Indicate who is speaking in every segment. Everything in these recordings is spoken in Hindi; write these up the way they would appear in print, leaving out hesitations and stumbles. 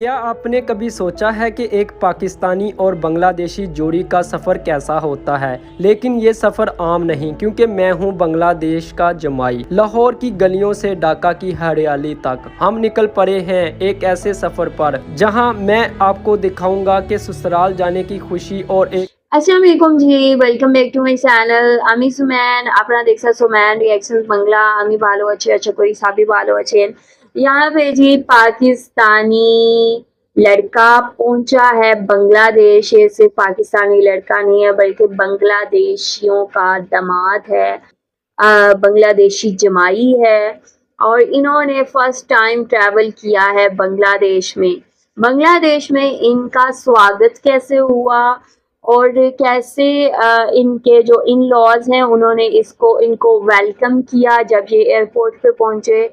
Speaker 1: क्या आपने कभी सोचा है कि एक पाकिस्तानी और बांग्लादेशी जोड़ी का सफ़र कैसा होता है। लेकिन ये सफ़र आम नहीं, क्योंकि मैं हूँ बांग्लादेश का जमाई। लाहौर की गलियों से ढाका की हरियाली तक हम निकल पड़े हैं एक ऐसे सफ़र पर जहां मैं आपको दिखाऊंगा कि ससुराल जाने की खुशी और एक
Speaker 2: আসসালামু আলাইকুম জি welcome back to my channel. আমি সুম্যান, আপনারা দেখছেন সুম্যান রিঅ্যাকশনস বাংলা। আমি ভালো আছি, আশা করি সবাই ভালো আছেন। यहाँ पे जी पाकिस्तानी लड़का पहुंचा है बांग्लादेश। ये सिर्फ पाकिस्तानी लड़का नहीं है बल्कि बांग्लादेशियों का दामाद है, बांग्लादेशी जमाई है और इन्होंने फर्स्ट टाइम ट्रैवल किया है बांग्लादेश में। बांग्लादेश में इनका स्वागत कैसे हुआ और कैसे इनके जो इन लॉज हैं उन्होंने इनको वेलकम किया जब ये एयरपोर्ट पे पहुंचे,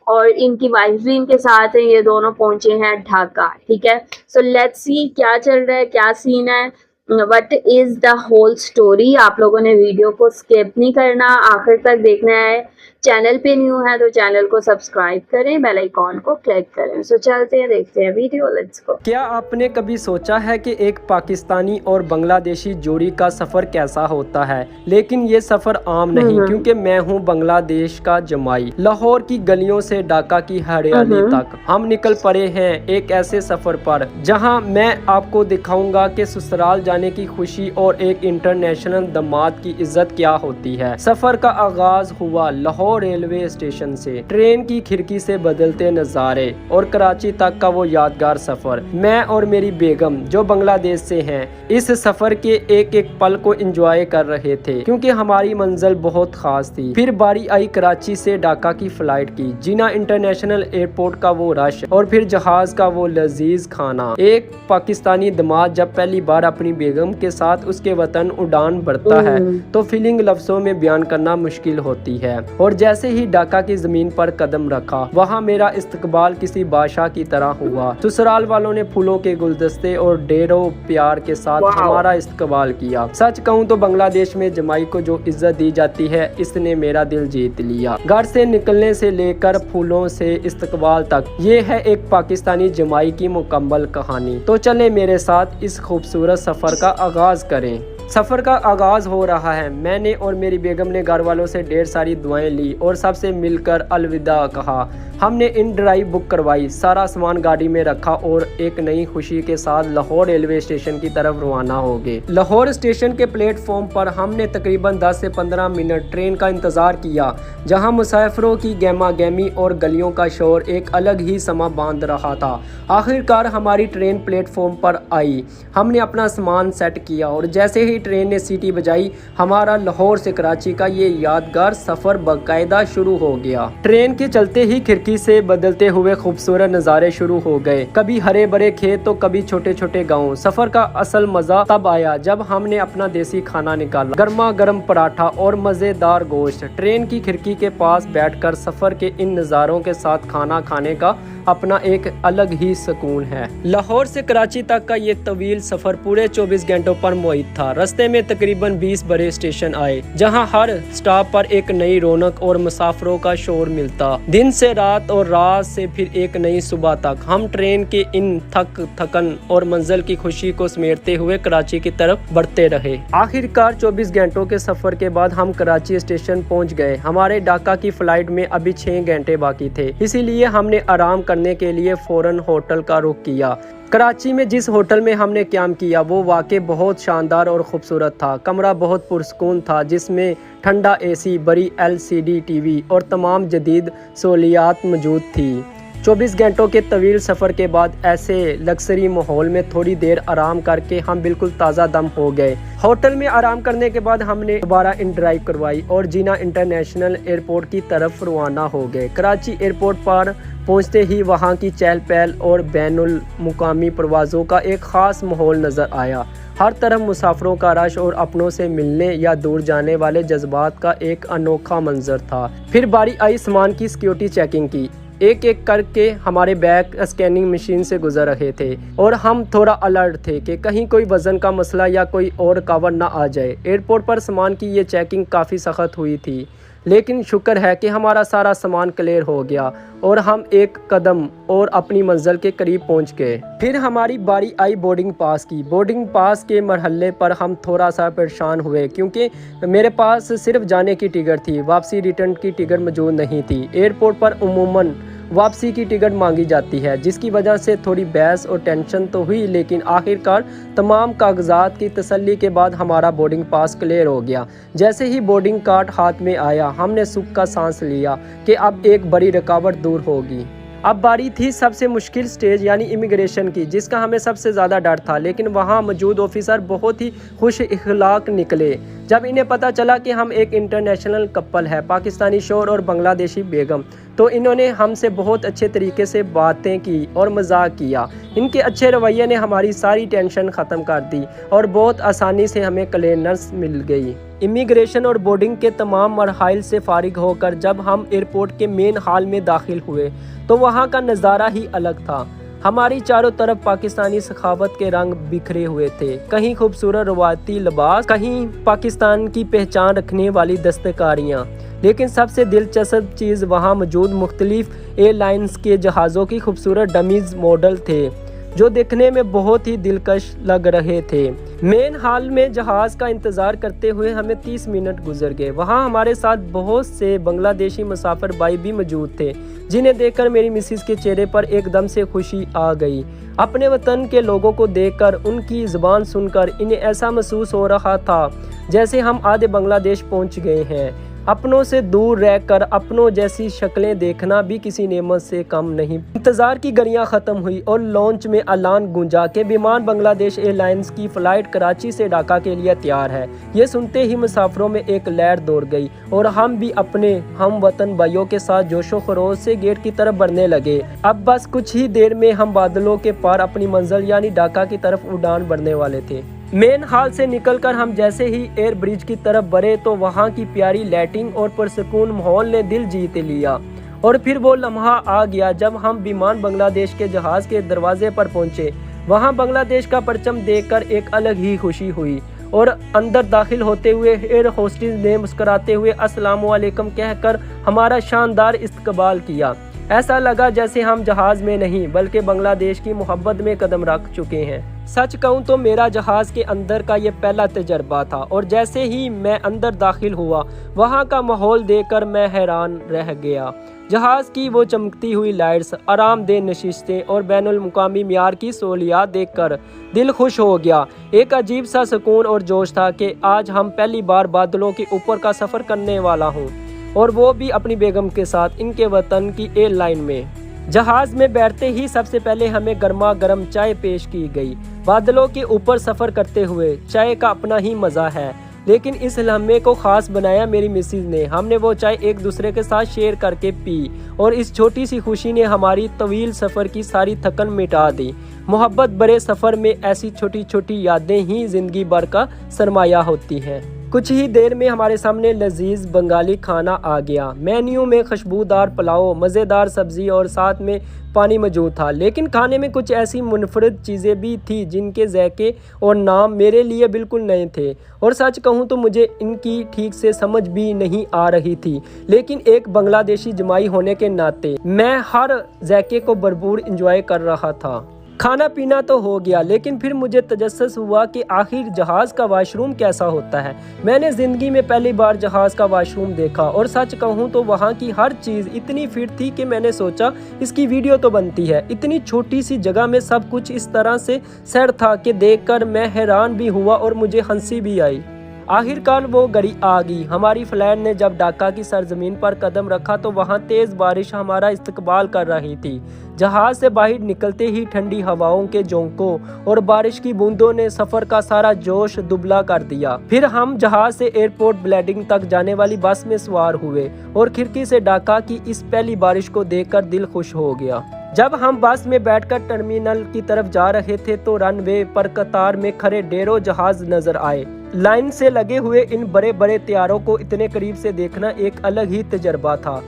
Speaker 2: और इनकी वाइफ भी इनके साथ है। ये दोनों पहुंचे हैं ढाका। ठीक है, सो लेट्स सी क्या चल रहा है, क्या सीन है, what is the whole story. आप लोगों ने वीडियो को स्किप नहीं करना, आखिर तक देखना है। चैनल पे न्यू है तो चैनल को सब्सक्राइब करें, बेल आइकॉन को क्लिक करें। सो चलते हैं, देखते हैं वीडियो, लेट्स गो।
Speaker 1: क्या आपने कभी सोचा है कि एक पाकिस्तानी और बांग्लादेशी जोड़ी का सफ़र कैसा होता है। लेकिन ये सफ़र आम नहीं, क्योंकि मैं हूँ बांग्लादेश का जमाई। लाहौर की गलियों से ढाका की हरियाली तक हम निकल पड़े हैं एक ऐसे सफ़र पर जहां मैं आपको दिखाऊंगा कि ससुराल जाने की खुशी और एक इंटरनेशनल दामाद की इज्जत क्या होती है। सफ़र का आगाज हुआ लाहौर रेलवे स्टेशन से। ट्रेन की खिड़की से बदलते नज़ारे और कराची तक का वो यादगार सफ़र। मैं और मेरी बेगम जो बांग्लादेश से हैं इस सफ़र के एक एक पल को एंजॉय कर रहे थे, क्योंकि हमारी मंजिल बहुत खास थी। फिर बारी आई कराची से ढाका की फ्लाइट की। जिना इंटरनेशनल एयरपोर्ट का वो रश और फिर जहाज का वो लजीज खाना। एक पाकिस्तानी दामाद जब पहली बार अपनी बेगम के साथ उसके वतन उड़ान भरता है तो फीलिंग लफ्जों में बयान करना मुश्किल होती है। और जैसे ही ढाका की जमीन पर कदम रखा, वहाँ मेरा इस्तकबाल किसी बादशाह की तरह हुआ। ससुराल वालों ने फूलों के गुलदस्ते और ढेरों प्यार के साथ हमारा इस्तकबाल किया। सच कहूँ तो बांग्लादेश में जमाई को जो इज्जत दी जाती है, इसने मेरा दिल जीत लिया। घर से निकलने से लेकर फूलों से इस्तकबाल तक, ये है एक पाकिस्तानी जमाई की मुकम्मल कहानी। तो चले मेरे साथ इस खूबसूरत सफर का आगाज करें। सफ़र का आगाज़ हो रहा है। मैंने और मेरी बेगम ने घर वालों से ढेर सारी दुआएं ली और सबसे मिलकर अलविदा कहा। हमने इन ड्राइव बुक करवाई, सारा सामान गाड़ी में रखा और एक नई खुशी के साथ लाहौर रेलवे स्टेशन की तरफ रवाना हो गए। लाहौर स्टेशन के प्लेटफॉर्म पर हमने तकरीबन 10 से 15 मिनट ट्रेन का इंतज़ार किया, जहां मुसाफिरों की गहमा गहमी और गलियों का शोर एक अलग ही समा बांध रहा था। आखिरकार हमारी ट्रेन प्लेटफॉर्म पर आई। हमने अपना सामान सेट किया और जैसे ही ट्रेन ने सीटी बजाई, हमारा लाहौर से कराची का ये यादगार सफ़र बाकायदा शुरू हो गया। ट्रेन के चलते ही खिड़की से बदलते हुए खूबसूरत नज़ारे शुरू हो गए। कभी हरे भरे खेत तो कभी छोटे छोटे गांव। सफ़र का असल मज़ा तब आया जब हमने अपना देसी खाना निकाला, गर्मा गर्म पराठा और मज़ेदार गोश्त। ट्रेन की खिड़की के पास बैठकर सफ़र के इन नज़ारों के साथ खाना खाने का अपना एक अलग ही सुकून है। लाहौर से कराची तक का ये तवील सफ़र पूरे 24 घंटों पर मोहित था। रास्ते में तकरीबन 20 बड़े स्टेशन आए, जहां हर स्टॉप पर एक नई रौनक और मुसाफिरों का शोर मिलता। दिन से रात और रात से फिर एक नई सुबह तक हम ट्रेन के इन थकन और मंजिल की खुशी को समेटते हुए कराची की तरफ बढ़ते रहे। आखिरकार 24 घंटों के सफ़र के बाद हम कराची स्टेशन पहुंच गए। हमारे ढाका की फ्लाइट में अभी 6 घंटे बाकी थे, इसीलिए हमने आराम करने के लिए फौरन होटल का रुख किया। कराची में जिस होटल में हमने क़याम किया वो वाकई बहुत शानदार और ख़ूबसूरत था। कमरा बहुत पुरसकून था, जिसमें ठंडा एसी, बड़ी LCD टीवी और तमाम जदीद सहूलियात मौजूद थी। 24 घंटों के तवील सफ़र के बाद ऐसे लग्जरी माहौल में थोड़ी देर आराम करके हम बिल्कुल ताज़ा दम हो गए। होटल में आराम करने के बाद हमने दोबारा इन ड्राइव करवाई और जिना इंटरनेशनल एयरपोर्ट की तरफ रवाना हो गए। कराची एयरपोर्ट पर पहुंचते ही वहां की चहल पहल और बैनुल मुकामी परवाज़ों का एक ख़ास माहौल नज़र आया। हर तरफ मुसाफिरों का रश और अपनों से मिलने या दूर जाने वाले जज्बात का एक अनोखा मंजर था। फिर बारी आई सामान की सिक्योरिटी चेकिंग की। एक एक करके हमारे बैग स्कैनिंग मशीन से गुजर रहे थे और हम थोड़ा अलर्ट थे कि कहीं कोई वज़न का मसला या कोई और रुकावट ना आ जाए। एयरपोर्ट पर सामान की ये चेकिंग काफ़ी सख्त हुई थी, लेकिन शुक्र है कि हमारा सारा सामान क्लियर हो गया और हम एक कदम और अपनी मंजिल के करीब पहुंच गए। फिर हमारी बारी आई बोर्डिंग पास की। बोर्डिंग पास के मरहले पर हम थोड़ा सा परेशान हुए क्योंकि मेरे पास सिर्फ जाने की टिकट थी, वापसी रिटर्न की टिकट मौजूद नहीं थी। एयरपोर्ट पर उमूमन वापसी की टिकट मांगी जाती है, जिसकी वजह से थोड़ी बहस और टेंशन तो हुई, लेकिन आखिरकार तमाम कागजात की तसल्ली के बाद हमारा बोर्डिंग पास क्लियर हो गया। जैसे ही बोर्डिंग कार्ड हाथ में आया, हमने सुख का सांस लिया कि अब एक बड़ी रुकावट दूर होगी। अब बारी थी सबसे मुश्किल स्टेज यानी इमिग्रेशन की, जिसका हमें सबसे ज़्यादा डर था, लेकिन वहाँ मौजूद ऑफिसर बहुत ही खुश इखलाक निकले जब इन्हें पता चला कि हम एक इंटरनेशनल कपल है, पाकिस्तानी शोहर और बांग्लादेशी बेगम। तो इन्होंने हमसे बहुत अच्छे तरीके से बातें की और मजाक किया। इनके अच्छे रवैये ने हमारी सारी टेंशन ख़त्म कर दी और बहुत आसानी से हमें क्लियरेंस मिल गई। इमिग्रेशन और बोर्डिंग के तमाम मरहाइल से फारिग होकर जब हम एयरपोर्ट के मेन हॉल में दाखिल हुए तो वहाँ का नज़ारा ही अलग था। हमारी चारों तरफ पाकिस्तानी सखावत के रंग बिखरे हुए थे, कहीं खूबसूरत रवायती लिबास, कहीं पाकिस्तान की पहचान रखने वाली दस्तकारियाँ। लेकिन सबसे दिलचस्प चीज़ वहाँ मौजूद मुख्तलिफ एयरलाइंस के जहाज़ों की खूबसूरत डमीज़ मॉडल थे जो देखने में बहुत ही दिलकश लग रहे थे। मेन हॉल में जहाज़ का इंतज़ार करते हुए हमें 30 मिनट गुजर गए। वहाँ हमारे साथ बहुत से बांग्लादेशी मुसाफिर भाई भी मौजूद थे, जिन्हें देखकर मेरी मिसेस के चेहरे पर एकदम से खुशी आ गई। अपने वतन के लोगों को देखकर, उनकी ज़ुबान सुनकर इन्हें ऐसा महसूस हो रहा था जैसे हम आधे बांग्लादेश पहुँच गए हैं। अपनों से दूर रहकर अपनों जैसी शक्लें देखना भी किसी नेमत से कम नहीं। इंतज़ार की घड़ियां ख़त्म हुई और लॉन्च में ऐलान गूंजा कि विमान बांग्लादेश एयरलाइंस की फ़्लाइट कराची से ढाका के लिए तैयार है। ये सुनते ही मुसाफिरों में एक लहर दौड़ गई और हम भी अपने हम वतन भाइयों के साथ जोशो खरोश से गेट की तरफ बढ़ने लगे। अब बस कुछ ही देर में हम बादलों के पार अपनी मंजिल यानी ढाका की तरफ उड़ान भरने वाले थे। मेन हॉल से निकलकर हम जैसे ही एयर ब्रिज की तरफ बढ़े तो वहाँ की प्यारी लाइटिंग और पुरसकून माहौल ने दिल जीत लिया। और फिर वो लम्हा आ गया जब हम विमान बांग्लादेश के जहाज़ के दरवाजे पर पहुँचे। वहाँ बांग्लादेश का परचम देखकर एक अलग ही खुशी हुई और अंदर दाखिल होते हुए एयर होस्टेस ने मुस्कुराते हुए अस्सलामु अलैकुम कहकर हमारा शानदार इस्तकबाल किया। ऐसा लगा जैसे हम जहाज़ में नहीं बल्कि बांग्लादेश की मोहब्बत में कदम रख चुके हैं। सच कहूँ तो मेरा जहाज़ के अंदर का ये पहला तजर्बा था और जैसे ही मैं अंदर दाखिल हुआ वहाँ का माहौल देखकर मैं हैरान रह गया। जहाज़ की वो चमकती हुई लाइट्स, आरामदेह नशिस्तें और बैनुल मुकामी मियार की सहूलियात देखकर दिल खुश हो गया। एक अजीब सा सुकून और जोश था कि आज हम पहली बार बादलों के ऊपर का सफ़र करने वाला हूँ, और वो भी अपनी बेगम के साथ इनके वतन की एयरलाइन में। जहाज़ में बैठते ही सबसे पहले हमें गर्मा गर्म चाय पेश की गई। बादलों के ऊपर सफ़र करते हुए चाय का अपना ही मज़ा है, लेकिन इस लम्हे को ख़ास बनाया मेरी मिसेज ने। हमने वो चाय एक दूसरे के साथ शेयर करके पी और इस छोटी सी खुशी ने हमारी तवील सफ़र की सारी थकन मिटा दी। मोहब्बत भरे सफ़र में ऐसी छोटी छोटी यादें ही ज़िंदगी भर का सरमाया होती हैं। कुछ ही देर में हमारे सामने लजीज बंगाली खाना आ गया। मेन्यू में खुशबूदार पुलाव, मज़ेदार सब्ज़ी और साथ में पानी मौजूद था, लेकिन खाने में कुछ ऐसी मुनफरद चीज़ें भी थी जिनके ज़ायके और नाम मेरे लिए बिल्कुल नए थे और सच कहूँ तो मुझे इनकी ठीक से समझ भी नहीं आ रही थी। लेकिन एक बांग्लादेशी जमाई होने के नाते मैं हर ज़ायके को भरपूर इंजॉय कर रहा था। खाना पीना तो हो गया, लेकिन फिर मुझे तजस्सुस हुआ कि आखिर जहाज़ का वाशरूम कैसा होता है। मैंने ज़िंदगी में पहली बार जहाज़ का वाशरूम देखा और सच कहूँ तो वहाँ की हर चीज़ इतनी फिट थी कि मैंने सोचा इसकी वीडियो तो बनती है। इतनी छोटी सी जगह में सब कुछ इस तरह से सेट था कि देखकर मैं हैरान भी हुआ और मुझे हंसी भी आई। आखिरकार वो घड़ी आ गई। हमारी फ्लाइट ने जब ढाका की सरजमीन पर कदम रखा तो वहाँ तेज़ बारिश हमारा इस्तकबाल कर रही थी। जहाज़ से बाहर निकलते ही ठंडी हवाओं के झोंकों और बारिश की बूंदों ने सफ़र का सारा जोश दुबला कर दिया। फिर हम जहाज़ से एयरपोर्ट बिल्डिंग तक जाने वाली बस में सवार हुए और खिड़की से ढाका की इस पहली बारिश को देखकर दिल खुश हो गया। जब हम बस में बैठकर टर्मिनल की तरफ जा रहे थे तो रनवे पर कतार में खड़े ढेरों जहाज नजर आए। लाइन से लगे हुए इन बड़े बड़े तैयारों को इतने करीब से देखना एक अलग ही तजर्बा था।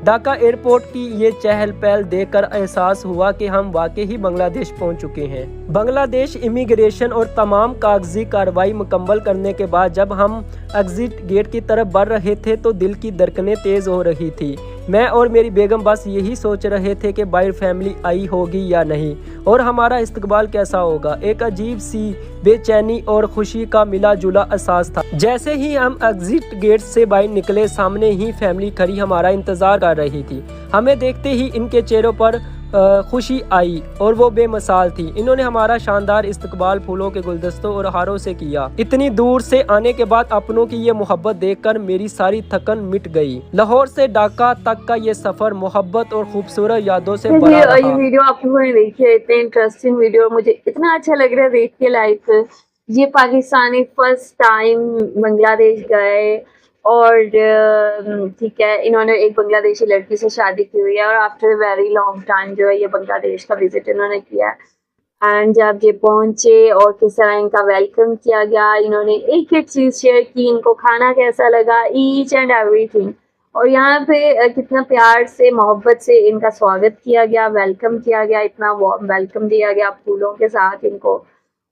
Speaker 1: ढाका एयरपोर्ट की ये चहल पहल देखकर एहसास हुआ कि हम वाकई ही बांग्लादेश पहुंच चुके हैं। बांग्लादेश इमिग्रेशन और तमाम कागजी कार्रवाई मुकम्मल करने के बाद जब हम एग्जिट गेट की तरफ बढ़ रहे थे तो दिल की धड़कनें तेज हो रही थी। मैं और मेरी बेगम बस यही सोच रहे थे कि बाहर फैमिली आई होगी या नहीं और हमारा इस्तकबाल कैसा होगा। एक अजीब सी बेचैनी और खुशी का मिला जुला एहसास था। जैसे ही हम एग्जिट गेट से बाहर निकले, सामने ही फैमिली खड़ी हमारा इंतजार कर रही थी। हमें देखते ही इनके चेहरों पर खुशी आई और वो बेमिसाल थी। इन्होंने हमारा शानदार इस्तकबाल फूलों के गुलदस्तों और हारों से किया। इतनी दूर से आने के बाद अपनों की ये मोहब्बत देखकर मेरी सारी थकन मिट गई। लाहौर से ढाका तक का ये सफर मोहब्बत और खूबसूरत यादों से भरा
Speaker 2: ये
Speaker 1: रहा।
Speaker 2: वीडियो आप लोगों ने देखी है, इतने इंटरेस्टिंग वीडियो, मुझे इतना अच्छा लग रहा है देख के। लाइक ये पाकिस्तानी फर्स्ट टाइम बांग्लादेश गए और ठीक है, इन्होंने एक बांग्लादेशी लड़की से शादी की हुई है और आफ्टर वेरी लॉन्ग टाइम जो है ये बांग्लादेश का विजिट इन्होंने किया है। एंड जब ये पहुंचे और किस तरह इनका वेलकम किया गया, इन्होंने एक एक चीज़ शेयर की, इनको खाना कैसा लगा, ईच एंड एवरीथिंग। और यहाँ पे कितना प्यार से मोहब्बत से इनका स्वागत किया गया, वेलकम किया गया, इतना वेलकम दिया गया फूलों के साथ इनको।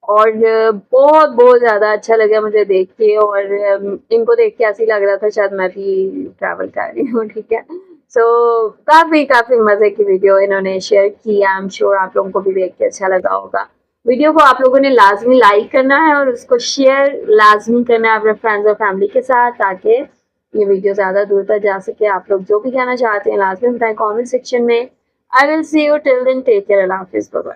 Speaker 2: और बहुत बहुत ज़्यादा अच्छा लगा मुझे देख के। और इनको देख के ऐसे ही लग रहा था शायद मैं भी ट्रैवल कर रही हूँ। ठीक है, सो काफ़ी मज़े की वीडियो इन्होंने शेयर की। आई एम श्योर आप लोगों को भी देख के अच्छा लगा होगा। वीडियो को आप लोगों ने लाजमी लाइक करना है और उसको शेयर लाजमी करना है अपने फ्रेंड्स और फैमिली के साथ, ताकि ये वीडियो ज़्यादा दूर तक जा सके। आप लोग जो भी कहना चाहते हैं लाजमी बताएं कमेंट सेक्शन में। I will see you till then, take care, अल्लाह हाफिज़, बाय बाय।